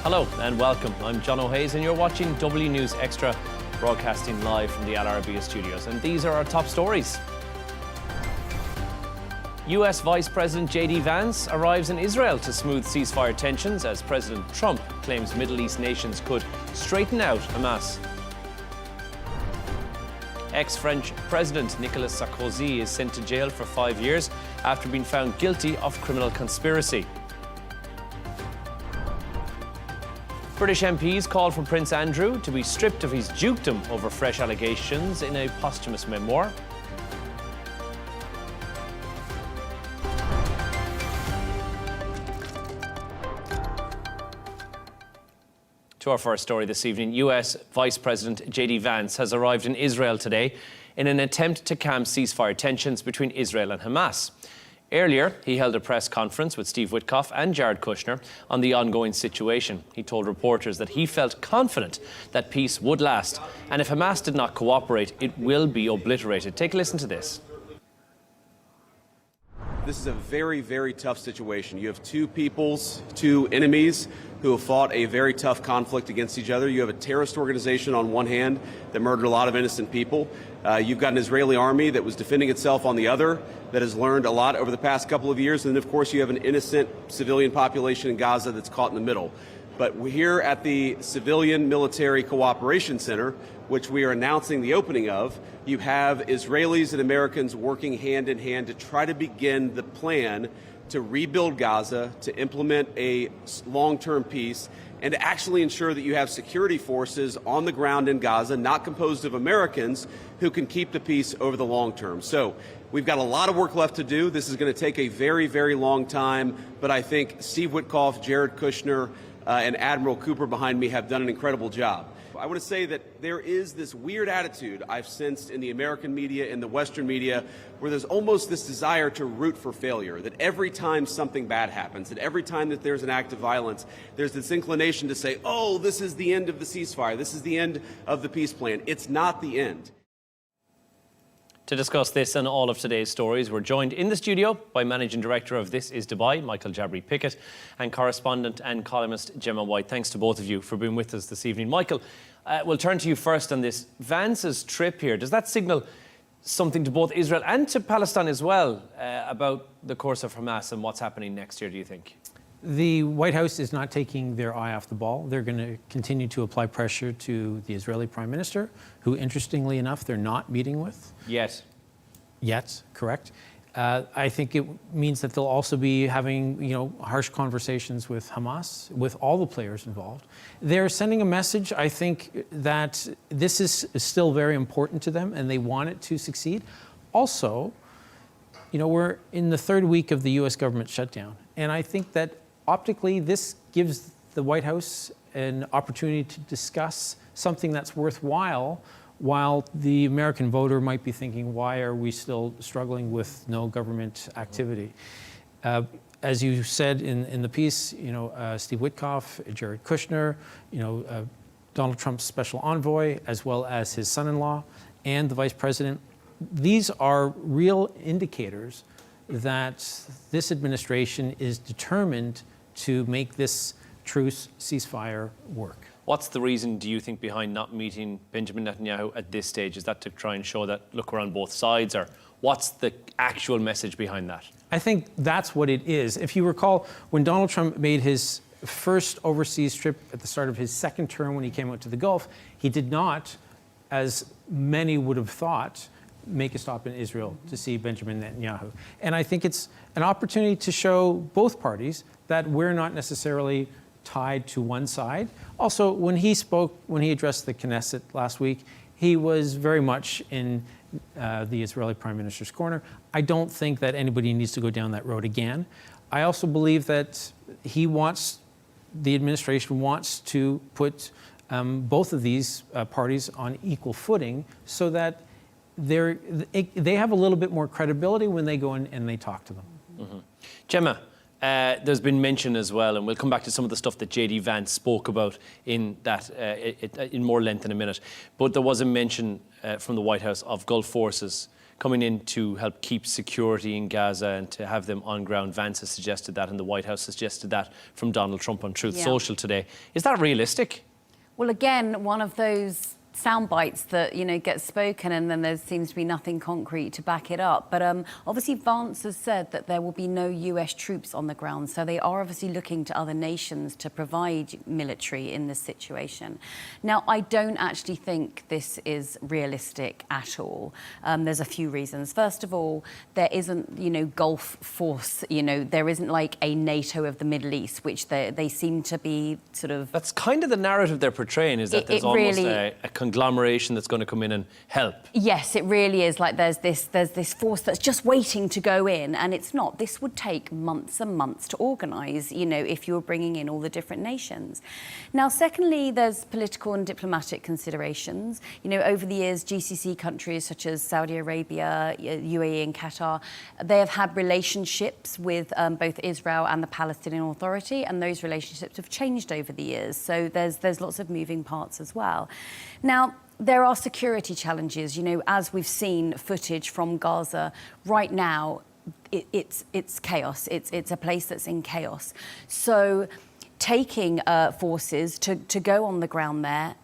Hello and welcome. I'm Jono Hayes and you're watching W News Extra, broadcasting live from the Arabiya studios. And these are our top stories. US Vice President Vance arrives in Israel to smooth ceasefire tensions as President Trump claims Middle East nations could straighten out Hamas. Ex-French President Nicolas Sarkozy is sent to jail for 5 years after being found guilty of criminal conspiracy. British MPs called for Prince Andrew to be stripped of his dukedom over fresh allegations in a posthumous memoir. To our first story this evening, US Vice President Vance has arrived in Israel today in an attempt to calm ceasefire tensions between Israel and Hamas. Earlier, he held a press conference with Steve Witkoff and Jared Kushner on the ongoing situation. He told reporters that he felt confident that peace would last, and if Hamas did not cooperate, it will be obliterated. Take a listen to this. This is a very, very tough situation. You have two peoples, two enemies who have fought a very tough conflict against each other. You have a terrorist organization on one hand that murdered a lot of innocent people. You've got an Israeli army that was defending itself on the other, that has learned a lot over the past couple of years. And then, of course, you have an innocent civilian population in Gaza that's caught in the middle. But we're here at the Civilian Military Cooperation Center, which we are announcing the opening of. You have Israelis and Americans working hand in hand to try to begin the plan to rebuild Gaza, to implement a long-term peace, and to actually ensure that you have security forces on the ground in Gaza, not composed of Americans, who can keep the peace over the long term. So we've got a lot of work left to do. This is going to take a very, very long time, but I think Steve Witkoff, Jared Kushner, and Admiral Cooper behind me have done an incredible job. I want to say that there is this weird attitude I've sensed in the American media and the Western media where there's almost this desire to root for failure, that every time something bad happens, that every time that there's an act of violence, there's this inclination to say, oh, this is the end of the ceasefire, this is the end of the peace plan. It's not the end. To discuss this and all of today's stories, we're joined in the studio by Managing Director of This.Is.Dubai, Michael Jabri-Pickett, and Correspondent and Columnist Gemma. Thanks to both of you for being with us this evening. Michael, we'll turn to you first on this. Vance's trip here, does that signal something to both Israel and to Palestine as well about the course of Hamas and what's happening next year, do you think? The White House is not taking their eye off the ball. They're going to continue to apply pressure to the Israeli Prime Minister, who, interestingly enough, they're not meeting with. Yet, correct. I think it means that they'll also be having, harsh conversations with Hamas, with all the players involved. They're sending a message, I think, that this is still very important to them and they want it to succeed. Also, we're in the third week of the U.S. government shutdown, and I think that optically this gives the White House an opportunity to discuss something that's worthwhile, while the American voter might be thinking, why are we still struggling with no government activity? As you said in the piece, Steve Witkoff, Jared Kushner, Donald Trump's special envoy, as well as his son-in-law and the vice president, these are real indicators that this administration is determined to make this truce ceasefire work. What's the reason, do you think, behind not meeting Benjamin Netanyahu at this stage? Is that to try and show that, look, we're on both sides, or what's the actual message behind that? I think that's what it is. If you recall, when Donald Trump made his first overseas trip at the start of his second term when he came out to the Gulf, he did not, as many would have thought, make a stop in Israel to see Benjamin Netanyahu. And I think it's an opportunity to show both parties that we're not necessarily tied to one side. Also, when he addressed the Knesset last week, he was very much in the Israeli Prime Minister's corner. I don't think that anybody needs to go down that road again. I also believe that the administration wants to put both of these parties on equal footing so that they have a little bit more credibility when they go in and they talk to them. Mm-hmm. Gemma, there's been mention as well, and we'll come back to some of the stuff that Vance spoke about in more length in a minute, but there was a mention from the White House of Gulf forces coming in to help keep security in Gaza and to have them on ground. Vance has suggested that, and the White House suggested that from Donald Trump on Truth Social today. Is that realistic? Well, again, one of those sound bites that, you know, gets spoken and then there seems to be nothing concrete to back it up. But obviously Vance has said that there will be no US troops on the ground. So they are obviously looking to other nations to provide military in this situation. Now, I don't actually think this is realistic at all. There's a few reasons. First of all, there isn't, you know, Gulf force, you know, there isn't like a NATO of the Middle East, which they seem to be sort of... That's kind of the narrative they're portraying, is that there's almost a conglomeration that's going to come in and help. Yes, it really is. Like there's this force that's just waiting to go in, and it's not. This would take months and months to organise, you know, if you were bringing in all the different nations. Now, secondly, there's political and diplomatic considerations. You know, over the years, GCC countries such as Saudi Arabia, UAE and Qatar, they have had relationships with both Israel and the Palestinian Authority, and those relationships have changed over the years. So there's lots of moving parts as well. Now, there are security challenges, you know, as we've seen footage from Gaza right now, it's chaos. It's a place that's in chaos. So taking forces to go on the ground there,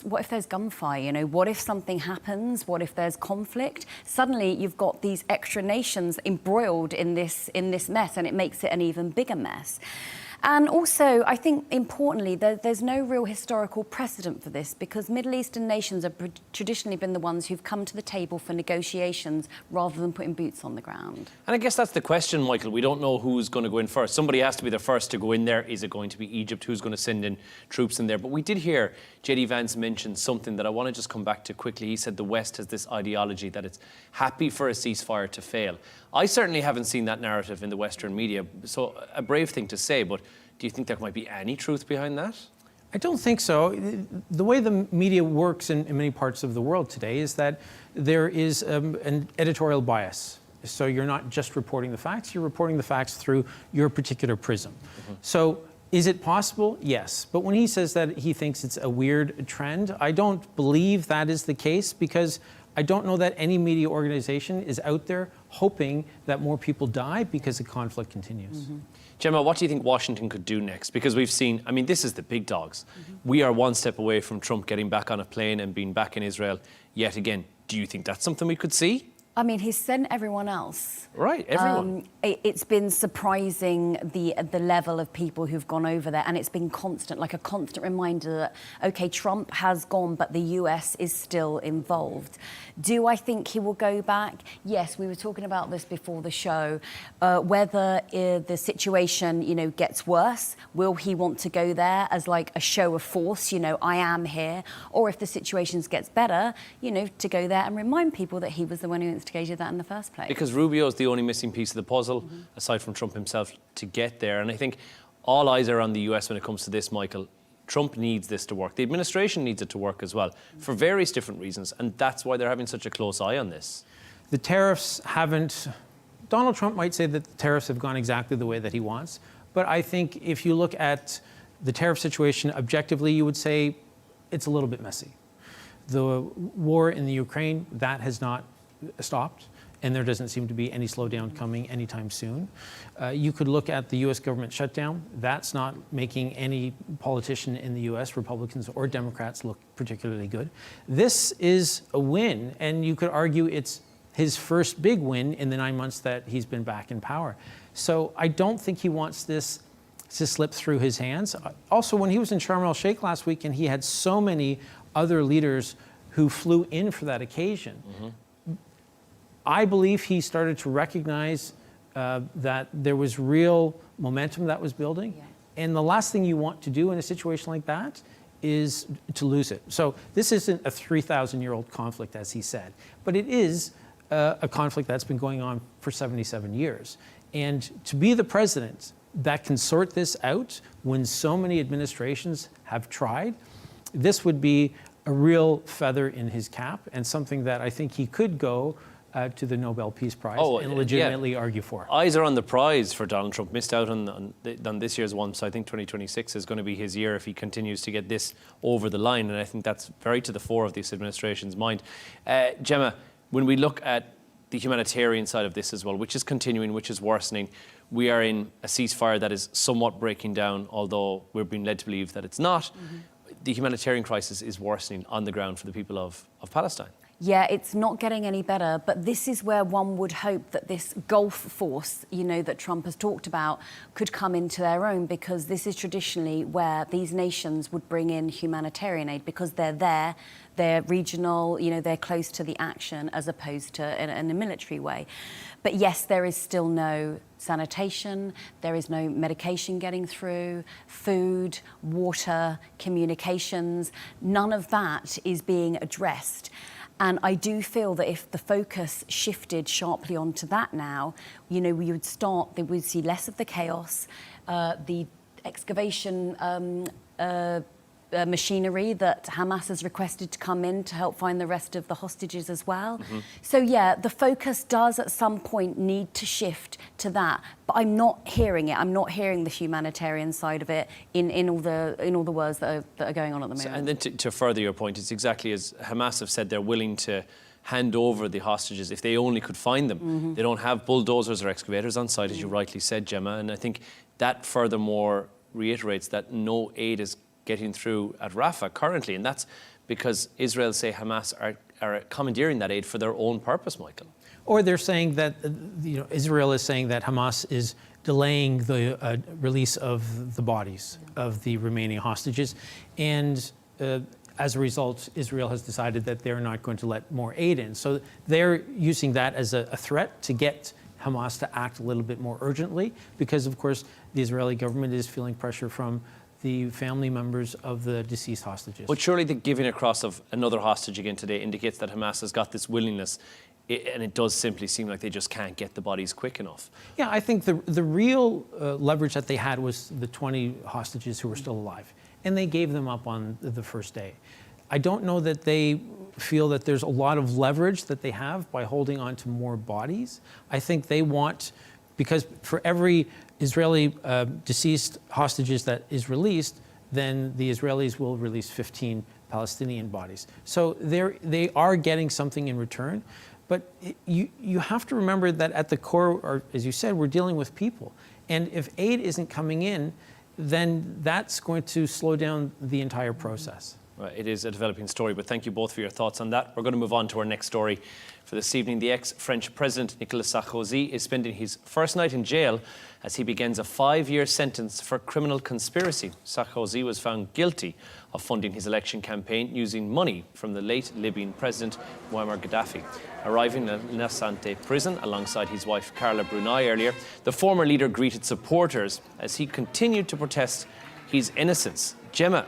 what if there's gunfire, you know? What if something happens? What if there's conflict? Suddenly you've got these extra nations embroiled in this mess, and it makes it an even bigger mess. And also, I think, importantly, there's no real historical precedent for this, because Middle Eastern nations have traditionally been the ones who've come to the table for negotiations rather than putting boots on the ground. And I guess that's the question, Michael. We don't know who's going to go in first. Somebody has to be the first to go in there. Is it going to be Egypt? Who's going to send in troops in there? But we did hear J.D. Vance mention something that I want to just come back to quickly. He said the West has this ideology that it's happy for a ceasefire to fail. I certainly haven't seen that narrative in the Western media, so a brave thing to say, but do you think there might be any truth behind that? I don't think so. The way the media works in many parts of the world today is that there is an editorial bias. So you're not just reporting the facts, you're reporting the facts through your particular prism. So is it possible? Yes. But when he says that he thinks it's a weird trend, I don't believe that is the case, because I don't know that any media organization is out there hoping that more people die because the conflict continues. Gemma, what do you think Washington could do next? Because we've seen, I mean, this is the big dogs. We are one step away from Trump getting back on a plane and being back in Israel yet again. Do you think that's something we could see? I mean, he's sent everyone else. Right, everyone. It's been surprising the level of people who've gone over there, and it's been constant, like a constant reminder that, okay, Trump has gone, but the US is still involved. Do I think he will go back? Yes, we were talking about this before the show. Whether the situation, you know, gets worse, will he want to go there as like a show of force, you know, I am here? Or if the situation gets better, you know, to go there and remind people that he was the one who instigated that in the first place. Because Rubio is the only missing piece of the puzzle, aside from Trump himself, to get there. And I think all eyes are on the US when it comes to this, Michael. Trump needs this to work. The administration needs it to work as well, for various different reasons. And that's why they're having such a close eye on this. The tariffs haven't... Donald Trump might say that the tariffs have gone exactly the way that he wants. But I think if you look at the tariff situation objectively, you would say it's a little bit messy. The war in the Ukraine, that has not stopped, and there doesn't seem to be any slowdown coming anytime soon. You could look at the US government shutdown. That's not making any politician in the US, Republicans or Democrats, look particularly good. This is a win, and you could argue it's his first big win in the 9 months that he's been back in power. So I don't think he wants this to slip through his hands. Also, when he was in Sharm el-Sheikh last week, and he had so many other leaders who flew in for that occasion, I believe he started to recognize that there was real momentum that was building. And the last thing you want to do in a situation like that is to lose it. So this isn't a 3,000-year-old conflict, as he said, but it is a conflict that's been going on for 77 years. And to be the president that can sort this out when so many administrations have tried, this would be a real feather in his cap, and something that I think he could go to the Nobel Peace Prize and legitimately argue for. Eyes are on the prize for Donald Trump. Missed out on this year's one, so I think 2026 is going to be his year if he continues to get this over the line, and I think that's very to the fore of this administration's mind. Gemma, when we look at the humanitarian side of this as well, which is continuing, which is worsening. We are in a ceasefire that is somewhat breaking down, although we're being led to believe that it's not. The humanitarian crisis is worsening on the ground for the people of Palestine. Yeah, it's not getting any better, but this is where one would hope that this Gulf force, that Trump has talked about, could come into their own, because this is traditionally where these nations would bring in humanitarian aid, because they're there, they're regional, they're close to the action as opposed to in a military way. But yes, there is still no sanitation, there is no medication getting through, food, water, communications, none of that is being addressed. And I do feel that if the focus shifted sharply onto that now, we would see less of the chaos, the excavation machinery that Hamas has requested to come in to help find the rest of the hostages as well. So yeah, the focus does at some point need to shift to that, but I'm not hearing it. I'm not hearing the humanitarian side of it in all the words that are going on at the moment. And then to further your point, it's exactly as Hamas have said, they're willing to hand over the hostages if they only could find them. They don't have bulldozers or excavators on site, as you rightly said, Gemma, and I think that furthermore reiterates that no aid is getting through at Rafah currently, and that's because Israel say Hamas are commandeering that aid for their own purpose, Michael. Or they're saying that, Israel is saying that Hamas is delaying the release of the bodies of the remaining hostages, and as a result, Israel has decided that they're not going to let more aid in. So they're using that as a threat to get Hamas to act a little bit more urgently, because of course the Israeli government is feeling pressure from the family members of the deceased hostages. But surely the giving across of another hostage again today indicates that Hamas has got this willingness, and it does simply seem like they just can't get the bodies quick enough. Yeah, I think the real leverage that they had was the 20 hostages who were still alive, and they gave them up on the first day. I don't know that they feel that there's a lot of leverage that they have by holding on to more bodies. I think they want, because for every Israeli deceased hostages that is released, then the Israelis will release 15 Palestinian bodies. So they are getting something in return. But you have to remember that at the core, or as you said, we're dealing with people. And if aid isn't coming in, then that's going to slow down the entire process. Well, it is a developing story, but thank you both for your thoughts on that. We're going to move on to our next story for this evening. The ex-French President Nicolas Sarkozy is spending his first night in jail as he begins a 5-year sentence for criminal conspiracy. Sarkozy was found guilty of funding his election campaign using money from the late Libyan President Muammar Gaddafi. Arriving in Nassante prison alongside his wife Carla Bruni earlier, the former leader greeted supporters as he continued to protest his innocence. Gemma,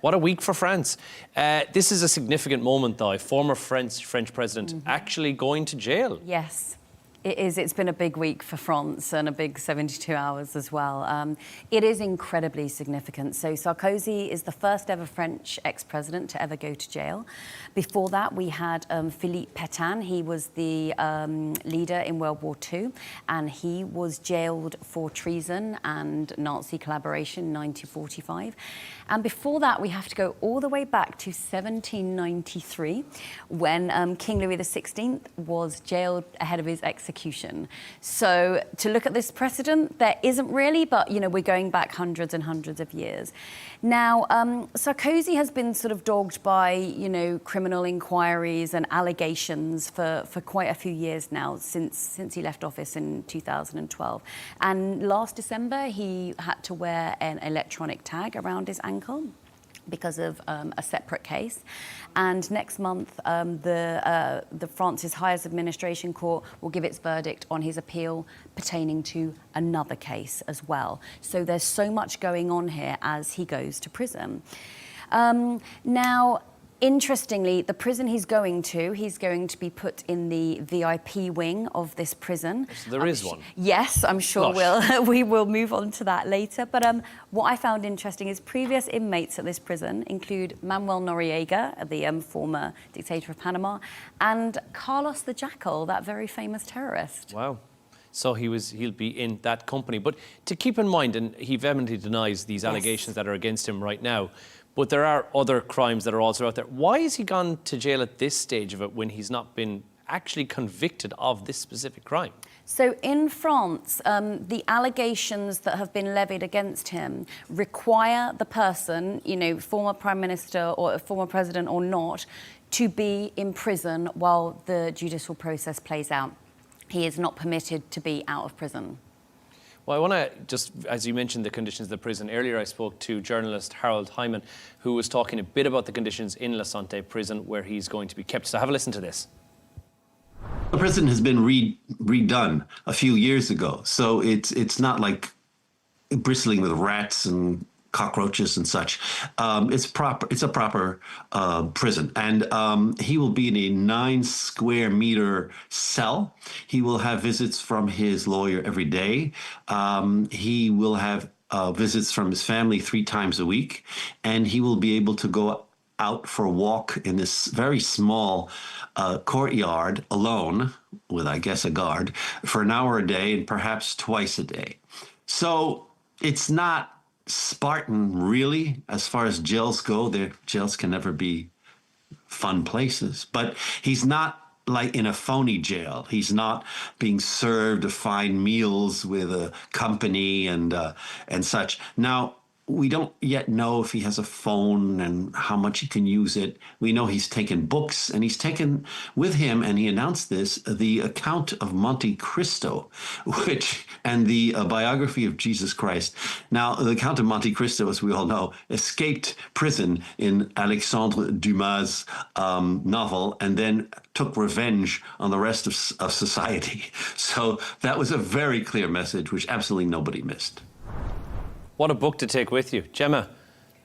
what a week for France. This is a significant moment, though. Former French president actually going to jail. Yes. It is. It's been a big week for France and a big 72 hours as well. It is incredibly significant. So Sarkozy is the first ever French ex-president to ever go to jail. Before that, we had Philippe Pétain. He was the leader in World War II, and he was jailed for treason and Nazi collaboration in 1945. And before that, we have to go all the way back to 1793, when King Louis XVI was jailed ahead of his execution. So to look at this precedent, there isn't really, but we're going back hundreds and hundreds of years. Now, Sarkozy has been sort of dogged by, criminal inquiries and allegations for quite a few years now, since he left office in 2012. And last December, he had to wear an electronic tag around his ankle because of a separate case. And next month, the France's highest administration court will give its verdict on his appeal pertaining to another case as well. So there's so much going on here as he goes to prison. Now, interestingly, the prison he's going to be put in the VIP wing of this prison. So there is one? Yes, I'm sure we will move on to that later. But what I found interesting is previous inmates at this prison include Manuel Noriega, the former dictator of Panama, and Carlos the Jackal, that very famous terrorist. Wow. So he'll be in that company. But to keep in mind, and he vehemently denies these allegations that are against him right now, but there are other crimes that are also out there. Why has he gone to jail at this stage of it when he's not been actually convicted of this specific crime? So in France, the allegations that have been levied against him require the person, former prime minister or a former president or not, to be in prison while the judicial process plays out. He is not permitted to be out of prison. Well, I want to just, as you mentioned, the conditions of the prison. Earlier, I spoke to journalist Harold Hyman, who was talking a bit about the conditions in La Sante prison where he's going to be kept. So have a listen to this. The prison has been redone a few years ago, so it's not like bristling with rats and cockroaches and such. It's a proper prison, and he will be in a 9 square meter cell. He will have visits from his lawyer every day. He will have visits from his family 3 times a week, and he will be able to go out for a walk in this very small courtyard alone with, I guess, a guard for an hour a day and perhaps twice a day. So it's not Spartan, really, as far as jails go. Their jails can never be fun places, but he's not like in a phony jail. He's not being served fine meals with a company and such. Now, we don't yet know if he has a phone and how much he can use it. We know he's taken books, and he's taken with him, and he announced this, the account of Monte Cristo, and the biography of Jesus Christ. Now, the Count of Monte Cristo, as we all know, escaped prison in Alexandre Dumas' novel, and then took revenge on the rest of society. So that was a very clear message, which absolutely nobody missed. What a book to take with you. Gemma,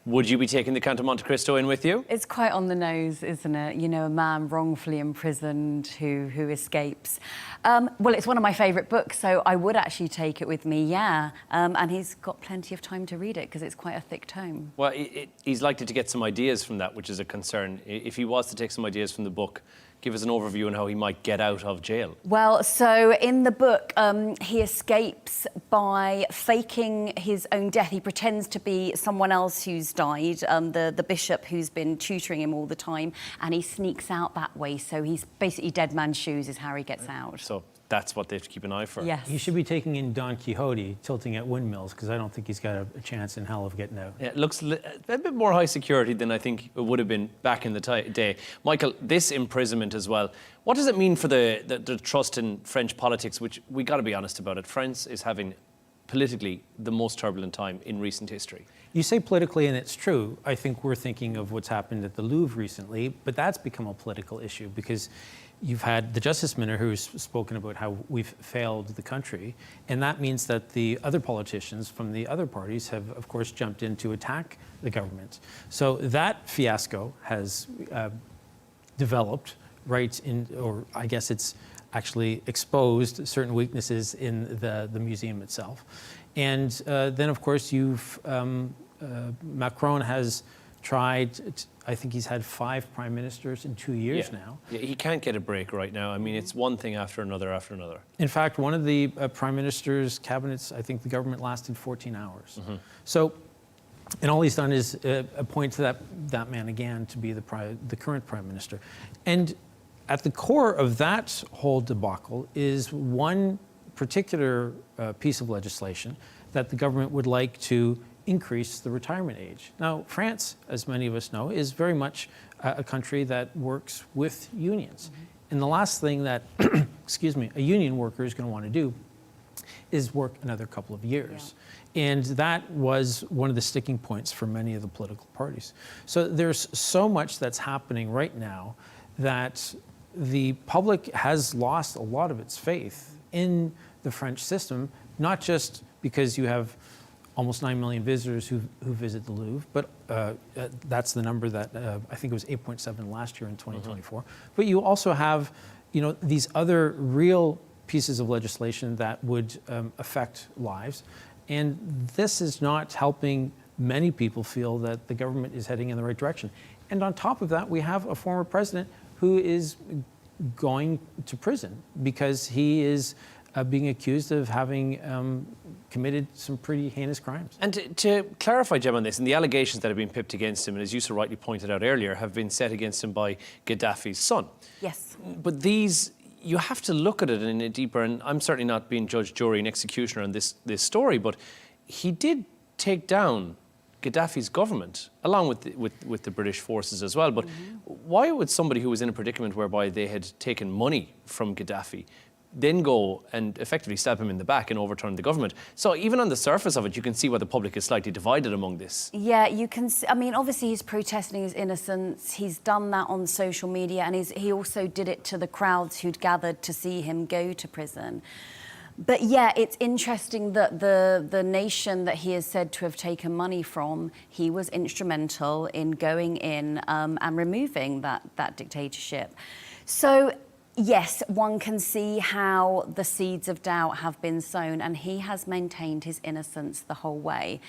would you be taking the Count of Monte Cristo in with you? It's quite on the nose, isn't it? A man wrongfully imprisoned who escapes. Well, it's one of my favourite books, so I would actually take it with me, yeah. And he's got plenty of time to read it because it's quite a thick tome. Well, he's likely to get some ideas from that, which is a concern. If he was to take some ideas from the book, give us an overview on how he might get out of jail. Well, so in the book, he escapes by faking his own death. He pretends to be someone else who's died, the bishop who's been tutoring him all the time, and he sneaks out that way. So he's basically dead man's shoes is how he gets out. So that's what they have to keep an eye for. Yes. He should be taking in Don Quixote, tilting at windmills, because I don't think he's got a chance in hell of getting out. Yeah, it looks a bit more high security than I think it would have been back in the day. Michael, this imprisonment as well, what does it mean for the trust in French politics, which we got to be honest about it, France is having politically the most turbulent time in recent history? You say politically, and it's true. I think we're thinking of what's happened at the Louvre recently, but that's become a political issue because you've had the Justice Minister who's spoken about how we've failed the country, and that means that the other politicians from the other parties have, of course, jumped in to attack the government. So that fiasco has developed or I guess it's actually exposed certain weaknesses in the museum itself. And then, of course, Macron has tried, I think he's had 5 prime ministers in 2 years now. Yeah, he can't get a break right now. I mean, it's one thing after another after another. In fact, one of the prime minister's cabinets, I think the government lasted 14 hours. Mm-hmm. So, and all he's done is appoint that man again to be the current prime minister. And at the core of that whole debacle is one particular piece of legislation that the government would like to increase the retirement age. Now, France, as many of us know, is very much a country that works with unions. Mm-hmm. And the last thing that, a union worker is going to want to do is work another couple of years. Yeah. And that was one of the sticking points for many of the political parties. So there's so much that's happening right now that the public has lost a lot of its faith in the French system, not just because you have almost 9 million visitors who visit the Louvre, but that's the number that I think it was 8.7 last year in 2024. Mm-hmm. But you also have, these other real pieces of legislation that would affect lives, and this is not helping many people feel that the government is heading in the right direction. And on top of that, we have a former president who is going to prison because he is being accused of having committed some pretty heinous crimes. And to clarify, Gemma, on this, and the allegations that have been pipped against him, and as you so rightly pointed out earlier, have been set against him by Gaddafi's son. Yes. But these, you have to look at it in a deeper, and I'm certainly not being judge, jury, and executioner on this story, but he did take down Gaddafi's government, along with the British forces as well. But why would somebody who was in a predicament whereby they had taken money from Gaddafi then go and effectively stab him in the back and overturn the government? So even on the surface of it, you can see why the public is slightly divided among this. Yeah, you can. I mean, obviously he's protesting his innocence. He's done that on social media, and he also did it to the crowds who'd gathered to see him go to prison. But yeah, it's interesting that the nation that he is said to have taken money from, he was instrumental in going in and removing that dictatorship. So yes, one can see how the seeds of doubt have been sown, and he has maintained his innocence the whole way.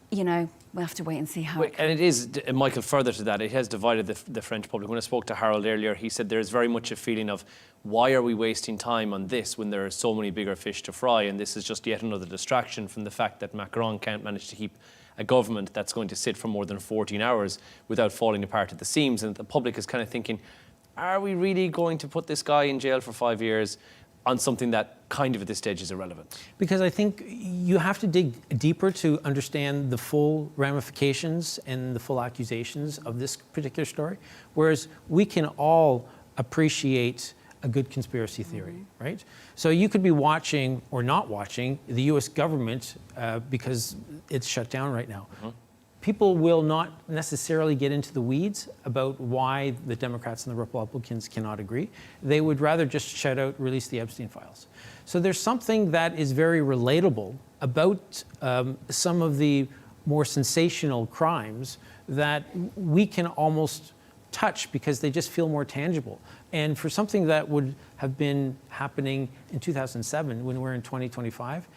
You know, we'll have to wait and see how it goes. And it is, Michael, further to that, it has divided the French public. When I spoke to Harold earlier, he said there is very much a feeling of, why are we wasting time on this when there are so many bigger fish to fry? And this is just yet another distraction from the fact that Macron can't manage to keep a government that's going to sit for more than 14 hours without falling apart at the seams. And the public is kind of thinking, are we really going to put this guy in jail for 5 years on something that kind of at this stage is irrelevant? Because I think you have to dig deeper to understand the full ramifications and the full accusations of this particular story, whereas we can all appreciate a good conspiracy theory, right? So you could be watching or not watching the US government because it's shut down right now. People will not necessarily get into the weeds about why the Democrats and the Republicans cannot agree. They would rather just shout out, release the Epstein files. So there's something that is very relatable about some of the more sensational crimes that we can almost touch because they just feel more tangible. And for something that would have been happening in 2007 when we're in 2025,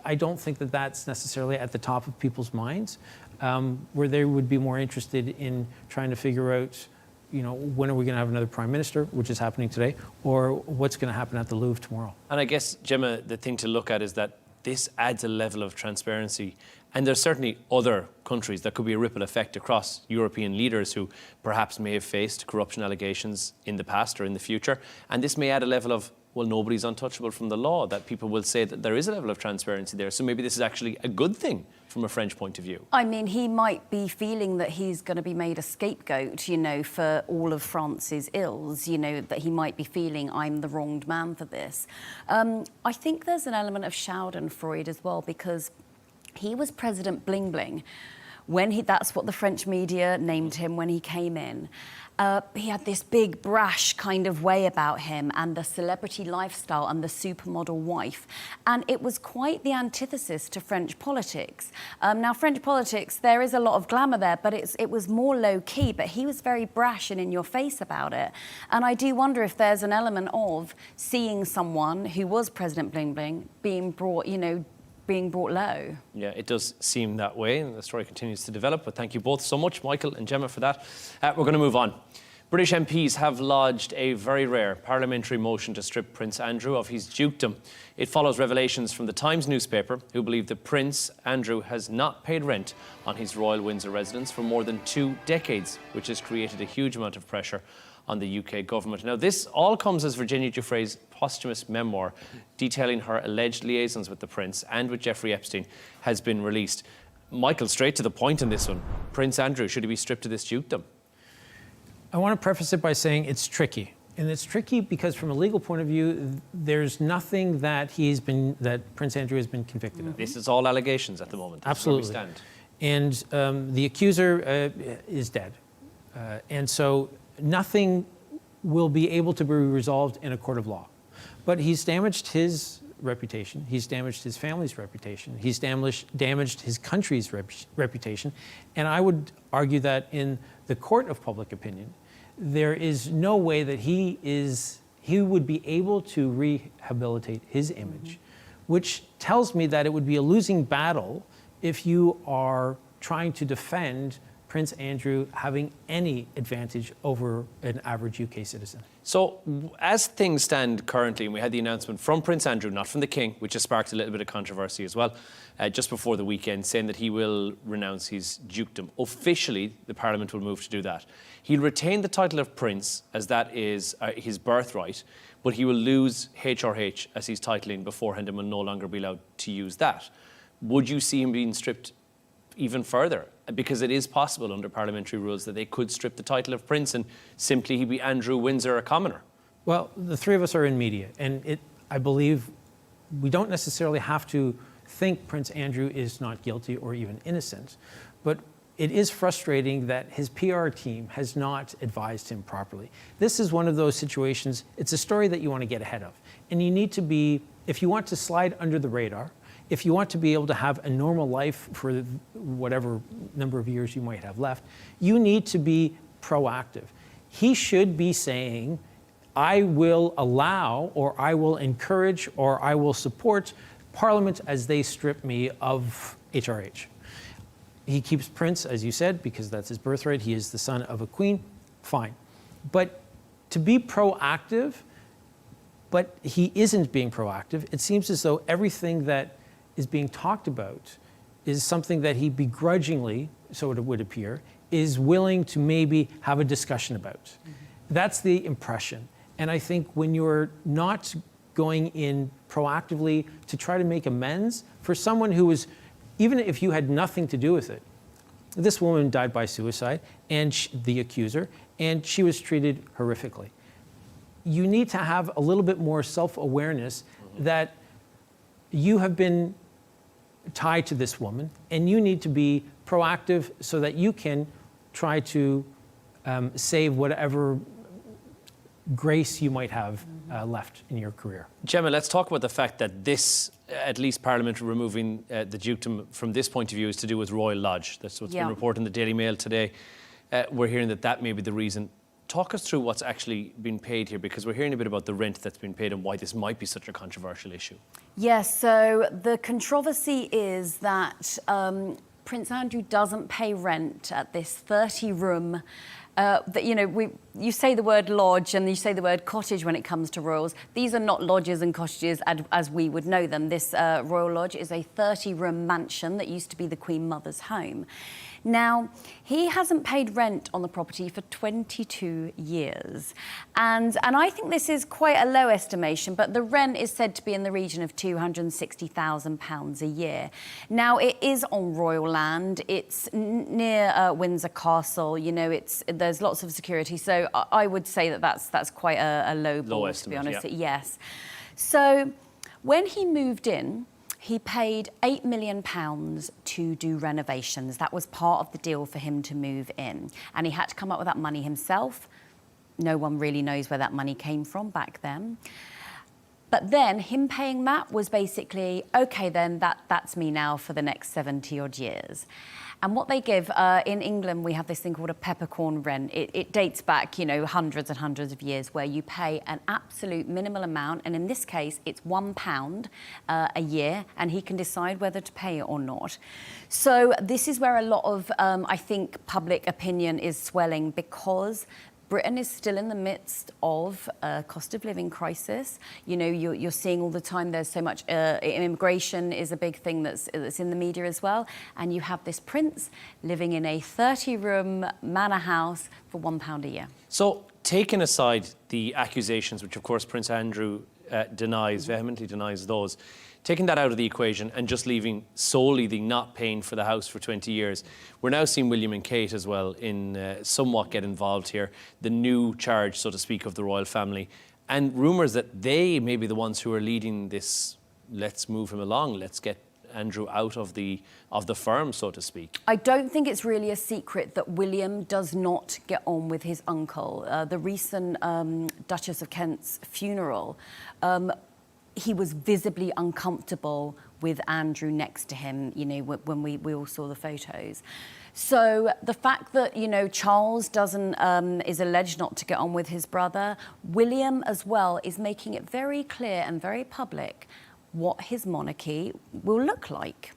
I don't think that that's necessarily at the top of people's minds, where they would be more interested in trying to figure out, you know, when are we going to have another prime minister, which is happening today, or what's going to happen at the Louvre tomorrow. And I guess, Gemma, the thing to look at is that this adds a level of transparency. And there's certainly other countries that could be a ripple effect across European leaders who perhaps may have faced corruption allegations in the past or in the future. And this may add a level of, well, nobody's untouchable from the law, that people will say that there is a level of transparency there. So maybe this is actually a good thing from a French point of view. I mean, he might be feeling that he's going to be made a scapegoat, you know, for all of France's ills, you know, that he might be feeling, I'm the wronged man for this. I think there's an element of Schadenfreude as well, because he was President Bling Bling. That's what the French media named him when he came in. He had this big, brash kind of way about him, and the celebrity lifestyle and the supermodel wife. And it was quite the antithesis to French politics. Now, French politics, there is a lot of glamour there, but it was more low-key, but he was very brash and in your face about it. And I do wonder if there's an element of seeing someone who was President Bling Bling being brought, you know, being brought low. Yeah, it does seem that way, and the story continues to develop. But thank you both so much, Michael and Gemma, for that. We're going to move on. British MPs have lodged a very rare parliamentary motion to strip Prince Andrew of his dukedom. It follows revelations from the Times newspaper, who believe that Prince Andrew has not paid rent on his Royal Windsor residence for more than 2 decades, which has created a huge amount of pressure on the UK government. Now, this all comes as Virginia Giuffre's posthumous memoir detailing her alleged liaisons with the Prince and with Jeffrey Epstein has been released. Michael, straight to the point on this one. Prince Andrew, should he be stripped of this dukedom? I want to preface it by saying it's tricky. And it's tricky because from a legal point of view, there's nothing that Prince Andrew has been convicted of. This is all allegations at the moment. This Absolutely. is where we stand. And the accuser is dead. And so nothing will be able to be resolved in a court of law. But he's damaged his reputation. He's damaged his family's reputation. He's damaged his country's reputation. And I would argue that in the court of public opinion, there is no way that he would be able to rehabilitate his image, which tells me that it would be a losing battle if you are trying to defend Prince Andrew having any advantage over an average UK citizen. So, as things stand currently, and we had the announcement from Prince Andrew, not from the King, which has sparked a little bit of controversy as well, just before the weekend, saying that he will renounce his dukedom. Officially, the Parliament will move to do that. He'll retain the title of Prince, as that is his birthright, but he will lose HRH as his titling beforehand and will no longer be allowed to use that. Would you see him being stripped even further? Because it is possible under parliamentary rules that they could strip the title of Prince and simply he'd be Andrew Windsor, a commoner. Well, the three of us are in media, and I believe we don't necessarily have to think Prince Andrew is not guilty or even innocent, but it is frustrating that his PR team has not advised him properly. This is one of those situations, it's a story that you want to get ahead of. And you need to be, if you want to slide under the radar, if you want to be able to have a normal life for whatever number of years you might have left, you need to be proactive. He should be saying, I will allow, or I will encourage, or I will support Parliament as they strip me of HRH. He keeps Prince, as you said, because that's his birthright. He is the son of a queen. Fine. But to be proactive, but he isn't being proactive. It seems as though everything that is being talked about is something that he begrudgingly, so it would appear, is willing to maybe have a discussion about. Mm-hmm. That's the impression. And I think when you're not going in proactively to try to make amends for someone who was, even if you had nothing to do with it, this woman died by suicide, and the accuser, and she was treated horrifically. You need to have a little bit more self-awareness that you have been tied to this woman, and you need to be proactive so that you can try to save whatever grace you might have left in your career. Gemma, let's talk about the fact that this, at least Parliament removing the dukedom from this point of view, is to do with Royal Lodge. That's what's been reported in the Daily Mail today. We're hearing that that may be the reason. Talk us through what's actually been paid here, because we're hearing a bit about the rent that's been paid and why this might be such a controversial issue. Yes, so the controversy is that Prince Andrew doesn't pay rent at this 30-room that, you know, you say the word lodge and you say the word cottage when it comes to royals. These are not lodges and cottages as we would know them. This Royal Lodge is a 30-room mansion that used to be the Queen Mother's home. Now, he hasn't paid rent on the property for 22 years. And I think this is quite a low estimation, but the rent is said to be in the region of £260,000 a year. Now, it is on royal land. It's near Windsor Castle. You know, there's lots of security. So I would say that that's quite a low ball, to be honest. Yeah. Yes. So when he moved in, he paid £8 million to do renovations. That was part of the deal for him to move in. And he had to come up with that money himself. No one really knows where that money came from back then. But then him paying that was basically, okay, then that's me now for the next 70-odd years. And what they give, in England, we have this thing called a peppercorn rent. It dates back, you know, hundreds and hundreds of years, where you pay an absolute minimal amount. And in this case, it's £1 a year, and he can decide whether to pay it or not. So this is where a lot of, I think, public opinion is swelling, because Britain is still in the midst of a cost of living crisis. You know, you're seeing all the time there's so much immigration is a big thing that's in the media as well. And you have this prince living in a 30-room manor house for £1 a year. So, taking aside the accusations, which of course Prince Andrew vehemently denies those, taking that out of the equation and just leaving solely the not paying for the house for 20 years, we're now seeing William and Kate as well in somewhat get involved here, the new charge, so to speak, of the royal family, and rumours that they may be the ones who are leading this, let's move him along, let's get Andrew out of the firm, so to speak. I don't think it's really a secret that William does not get on with his uncle. The recent Duchess of Kent's funeral, he was visibly uncomfortable with Andrew next to him, you know, when we all saw the photos. So the fact that, you know, Charles is alleged not to get on with his brother, William as well is making it very clear and very public what his monarchy will look like.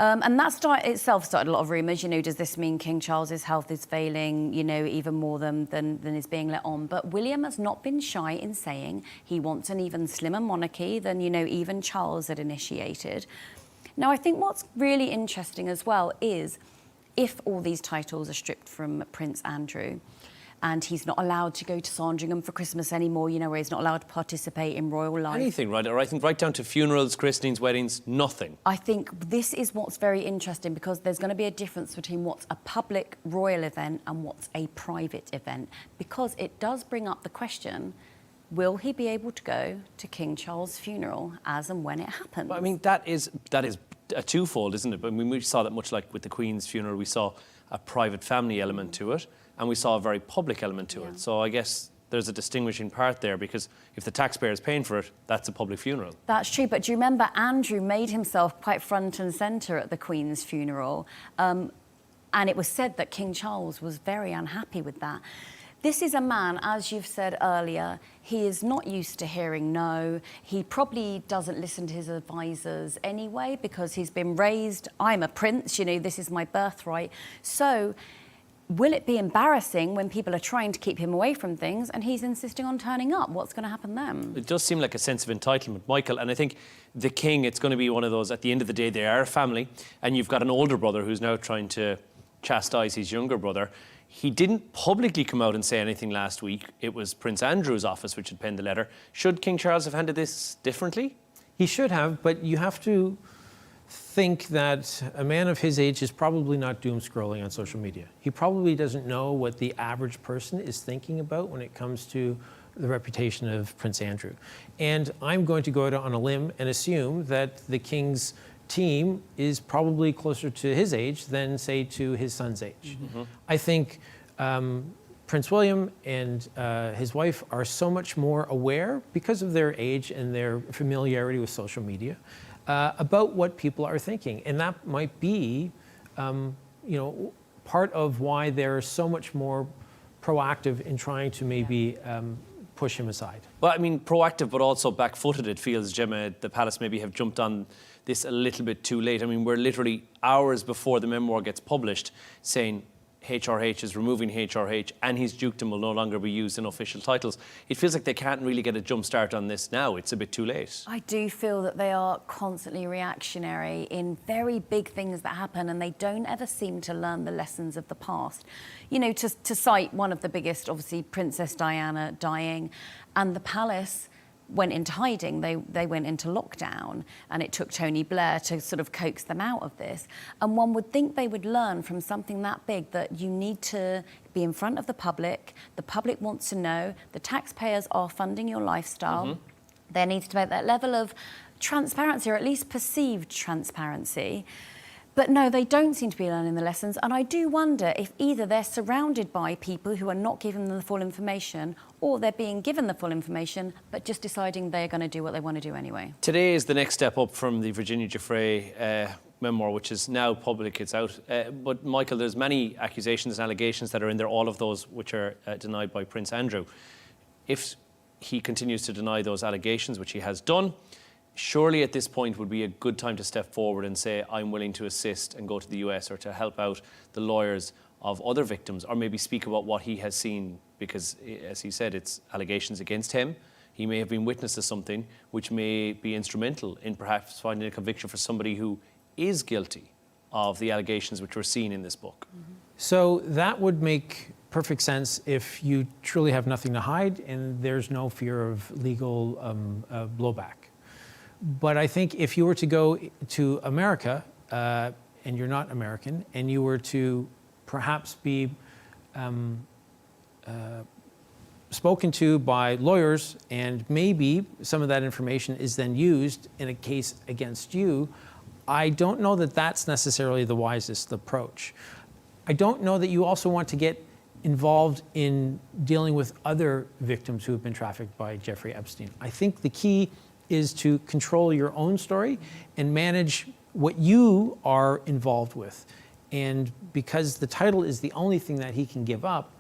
And that itself started a lot of rumours. You know, does this mean King Charles's health is failing, you know, even more than is being let on? But William has not been shy in saying he wants an even slimmer monarchy than, you know, even Charles had initiated. Now, I think what's really interesting as well is if all these titles are stripped from Prince Andrew, and he's not allowed to go to Sandringham for Christmas anymore, you know, where he's not allowed to participate in royal life. Anything, right? Or I think right down to funerals, christenings, weddings, nothing. I think this is what's very interesting, because there's going to be a difference between what's a public royal event and what's a private event, because it does bring up the question, will he be able to go to King Charles' funeral as and when it happens? Well, I mean, that is a twofold, isn't it? I mean, we saw that much like with the Queen's funeral, we saw a private family element to it, and we saw a very public element to it. So I guess there's a distinguishing part there, because if the taxpayer is paying for it, that's a public funeral. That's true, but do you remember Andrew made himself quite front and centre at the Queen's funeral? And it was said that King Charles was very unhappy with that. This is a man, as you've said earlier, he is not used to hearing no. He probably doesn't listen to his advisors anyway, because he's been raised, I'm a prince, you know, this is my birthright. So will it be embarrassing when people are trying to keep him away from things and he's insisting on turning up? What's going to happen then? It does seem like a sense of entitlement, Michael, and I think the king, it's going to be one of those, at the end of the day, they are a family, and you've got an older brother who's now trying to chastise his younger brother. He didn't publicly come out and say anything last week. It was Prince Andrew's office which had penned the letter. Should King Charles have handled this differently? He should have, but you have to think that a man of his age is probably not doom scrolling on social media. He probably doesn't know what the average person is thinking about when it comes to the reputation of Prince Andrew. And I'm going to go out on a limb and assume that the king's team is probably closer to his age than, say, to his son's age. Mm-hmm. I think Prince William and his wife are so much more aware, because of their age and their familiarity with social media, about what people are thinking. And that might be, you know, part of why they're so much more proactive in trying to maybe push him aside. Well, I mean, proactive, but also back-footed, it feels, Gemma. The palace maybe have jumped on this a little bit too late. I mean, we're literally hours before the memoir gets published saying HRH is removing HRH and his dukedom will no longer be used in official titles. It feels like they can't really get a jump start on this now. It's a bit too late. I do feel that they are constantly reactionary in very big things that happen, and they don't ever seem to learn the lessons of the past. You know, to cite one of the biggest, obviously, Princess Diana dying, and the palace went into hiding, they went into lockdown, and it took Tony Blair to sort of coax them out of this. And one would think they would learn from something that big that you need to be in front of the public wants to know, the taxpayers are funding your lifestyle. Mm-hmm. There needs to be that level of transparency, or at least perceived transparency. But no, they don't seem to be learning the lessons. And I do wonder if either they're surrounded by people who are not giving them the full information, or they're being given the full information, but just deciding they're going to do what they want to do anyway. Today is the next step up from the Virginia Giuffre memoir, which is now public, it's out. But Michael, there's many accusations and allegations that are in there, all of those which are denied by Prince Andrew. If he continues to deny those allegations, which he has done, surely at this point would be a good time to step forward and say, I'm willing to assist and go to the US, or to help out the lawyers of other victims, or maybe speak about what he has seen, because, as he said, it's allegations against him. He may have been witness to something which may be instrumental in perhaps finding a conviction for somebody who is guilty of the allegations which were seen in this book. Mm-hmm. So that would make perfect sense if you truly have nothing to hide and there's no fear of legal blowback. But I think if you were to go to America, and you're not American, and you were to perhaps be spoken to by lawyers, and maybe some of that information is then used in a case against you, I don't know that that's necessarily the wisest approach. I don't know that you also want to get involved in dealing with other victims who have been trafficked by Jeffrey Epstein. I think the key is to control your own story and manage what you are involved with. And because the title is the only thing that he can give up,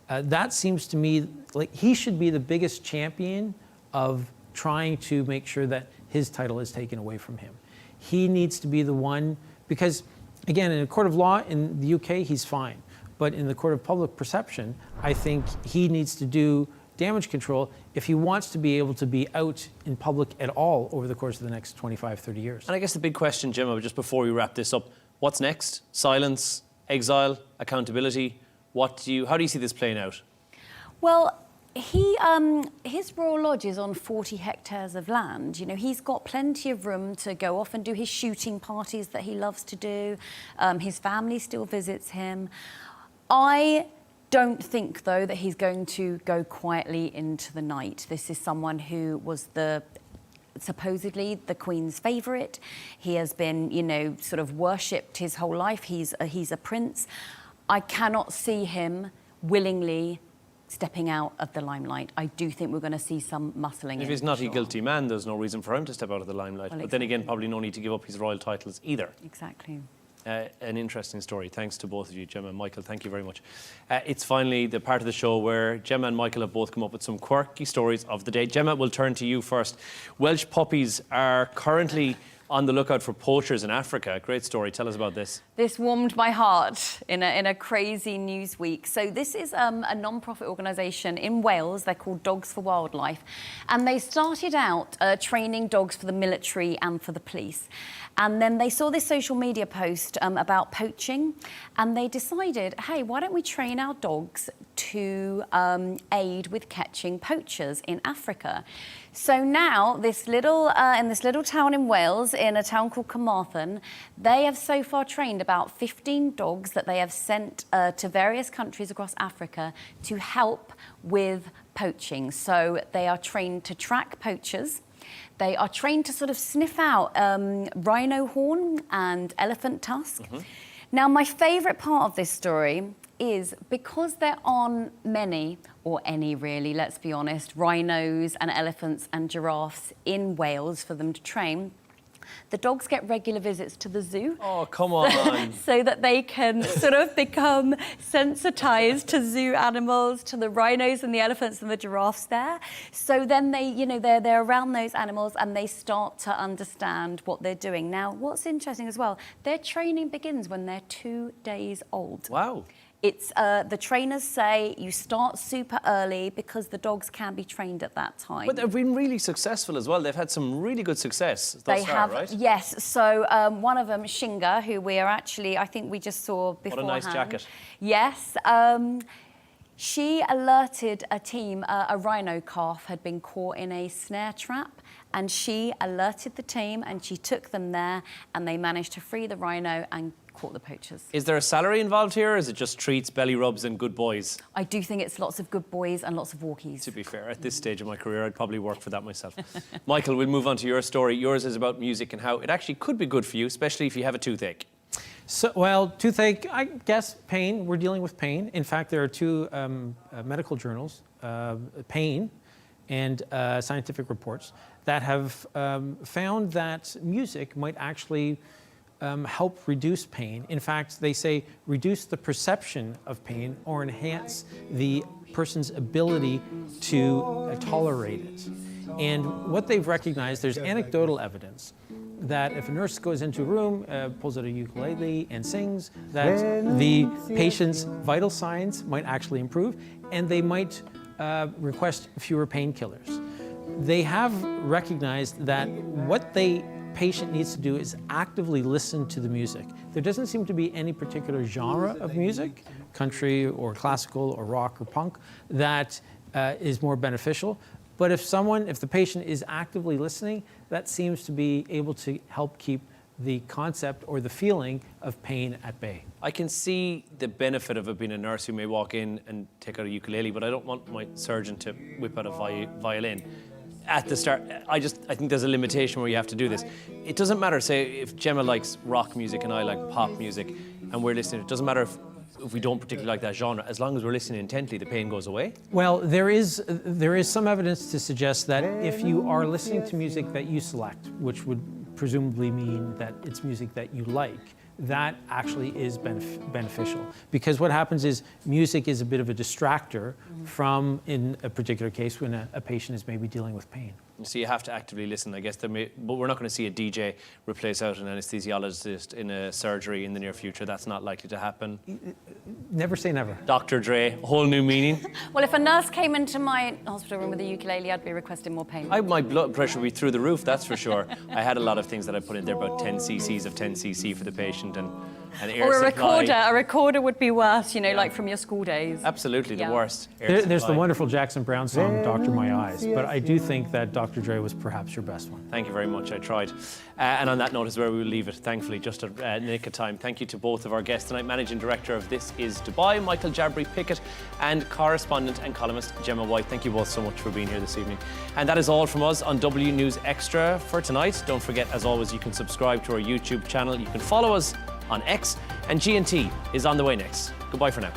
that seems to me like he should be the biggest champion of trying to make sure that his title is taken away from him. He needs to be the one Because, again, in a court of law in the UK, he's fine. But in the court of public perception, I think he needs to do damage control if he wants to be able to be out in public at all over the course of the next 25, 30 years. And I guess the big question, Gemma, just before we wrap this up, what's next? Silence, exile, accountability? How do you see this playing out? Well, his Royal Lodge is on 40 hectares of land. You know, he's got plenty of room to go off and do his shooting parties that he loves to do. His family still visits him. I don't think, though, that he's going to go quietly into the night. This is someone who was supposedly the Queen's favourite. He has been, you know, sort of worshipped his whole life. He's a prince. I cannot see him willingly stepping out of the limelight. I do think we're going to see some muscling. If he's not a guilty man, there's no reason for him to step out of the limelight. Well, but then again, probably no need to give up his royal titles either. Exactly. An interesting story. Thanks to both of you, Gemma and Michael. Thank you very much. It's finally the part of the show where Gemma and Michael have both come up with some quirky stories of the day. Gemma, we'll turn to you first. Welsh puppies are currently on the lookout for poachers in Africa. Great story. Tell us about this. This warmed my heart in a crazy news week. So this is a non-profit organisation in Wales. They're called Dogs for Wildlife. And they started out training dogs for the military and for the police. And then they saw this social media post about poaching. And they decided, hey, why don't we train our dogs to aid with catching poachers in Africa? So now, in this little town in Wales, in a town called Carmarthen, they have so far trained about 15 dogs that they have sent to various countries across Africa to help with poaching. So they are trained to track poachers. They are trained to sort of sniff out rhino horn and elephant tusk. Mm-hmm. Now, my favourite part of this story is because there aren't many, or any really, let's be honest, rhinos and elephants and giraffes in Wales for them to train, the dogs get regular visits to the zoo. Oh, come on. So that they can sort of become sensitised to zoo animals, to the rhinos and the elephants and the giraffes there. So then they, you know, they're around those animals and they start to understand what they're doing. Now, what's interesting as well, their training begins when they're 2 days old. Wow. It's the trainers say you start super early because the dogs can be trained at that time. But they've been really successful as well. They've had some really good success thus far, right? Yes. So one of them, Shinga, who we are actually, I think we just saw beforehand. What a nice jacket. Yes. She alerted a team, a rhino calf had been caught in a snare trap, and she alerted the team and she took them there and they managed to free the rhino and caught the poachers. Is there a salary involved here, or is it just treats, belly rubs and good boys? I do think it's lots of good boys and lots of walkies. To be fair, at this stage of my career, I'd probably work for that myself. Michael, we'll move on to your story. Yours is about music and how it actually could be good for you, especially if you have a toothache. So, well, toothache, I guess pain, we're dealing with pain. In fact, there are two medical journals, Pain and Scientific Reports, that have found that music might actually help reduce pain. In fact, they say reduce the perception of pain or enhance the person's ability to tolerate it. And what they've recognized, there's anecdotal evidence that if a nurse goes into a room, pulls out a ukulele and sings, that the patient's vital signs might actually improve and they might request fewer painkillers. They have recognized that what the patient needs to do is actively listen to the music. There doesn't seem to be any particular genre of music, country or classical or rock or punk, that is more beneficial. But if the patient is actively listening, that seems to be able to help keep the concept or the feeling of pain at bay. I can see the benefit of it being a nurse who may walk in and take out a ukulele, but I don't want my surgeon to whip out a violin. At the start, I think there's a limitation where you have to do this. It doesn't matter, say, if Gemma likes rock music and I like pop music and we're listening, it doesn't matter if we don't particularly like that genre, as long as we're listening intently, the pain goes away? Well, there is some evidence to suggest that if you are listening to music that you select, which would presumably mean that it's music that you like, that actually is beneficial. Because what happens is music is a bit of a distractor from, in a particular case, when a patient is maybe dealing with pain. So you have to actively listen, I guess. But we're not going to see a DJ replace out an anesthesiologist in a surgery in the near future. That's not likely to happen. Never say never. Dr. Dre, whole new meaning. Well, if a nurse came into my hospital room with a ukulele, I'd be requesting more payment. My blood pressure would be through the roof, that's for sure. I had a lot of things that I put in there, about 10 cc's of 10 cc for the patient and air or a supply. recorder. A recorder would be worse, like from your school days. Absolutely, the worst. There's the wonderful Jackson Browne song, Doctor My Eyes, but I do think that Dr. Dre was perhaps your best one. Thank you very much, I tried. And on that note is where we will leave it, thankfully, just a nick of time. Thank you to both of our guests tonight, Managing Director of This.Is.Dubai, Michael Jabri-Pickett, and Correspondent and Columnist Gemma White. Thank you both so much for being here this evening. And that is all from us on W News Extra for tonight. Don't forget, as always, you can subscribe to our YouTube channel, you can follow us on X, and G&T is on the way next. Goodbye for now.